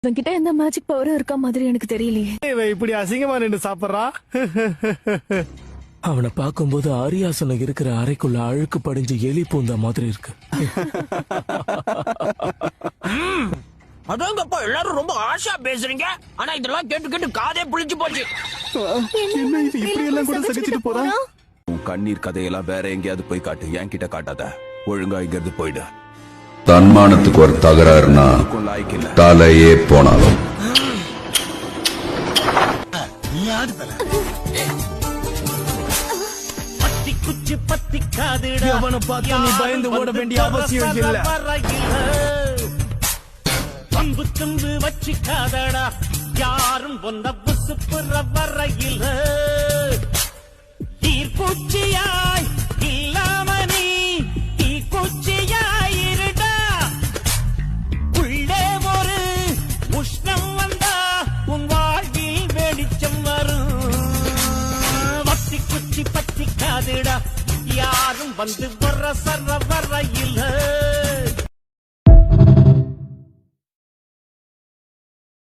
இவன்கிட்ட எந்த மேஜிக் பவரும் இருக்க மாதிரி எனக்கு தெரியலையே. இவன் இப்படி அசிங்கமா நின்று சாப்பிடுறா. அவனை பார்க்கும்போது ஆரியாசனம் இருக்கிற அறைக்குள்ள அழுக்கு படிஞ்சு எலி பூந்த மாதிரி இருக்கு. அதாங்கப்பா எல்லாரும் ரொம்ப ஆஷா பேசுறீங்க. ஆனா இதெல்லாம் கேட்டு கேட்டு காதே புளிச்சு போச்சு. என்ன இது இப்படி எல்லாம் கூட சகிச்சுட்டு போறா? உன் கண்ணீர் கதையெல்லாம் வேற எங்கேயாவது போய் காட்டு, என்கிட்ட காட்டாத. ஒழுங்கா இங்கிருந்து போயிடு. தன்மானத்துக்கு ஒரு தகராறுனா தலையே போனாலும் குச்சி பத்தி காதுடா. அவனை பார்த்து நீ பயந்து ஓட வேண்டிய அவசியம் இல்ல. பம்பு தும்பு வச்சு காதடா. யாரும் பொந்த புசு புற வரையில் ஈர்ப்பூச்சியாய் இல்லாம நீ தீக்குச்சியாய் இருடா. உள்ளே ஒரு உஷ்ணம் வந்தா உன் வாழ்வில் வெளிச்சம் வரும். வத்தி குச்சி பத்தி காதுடா. யாரும் வந்து வர சர வரையில்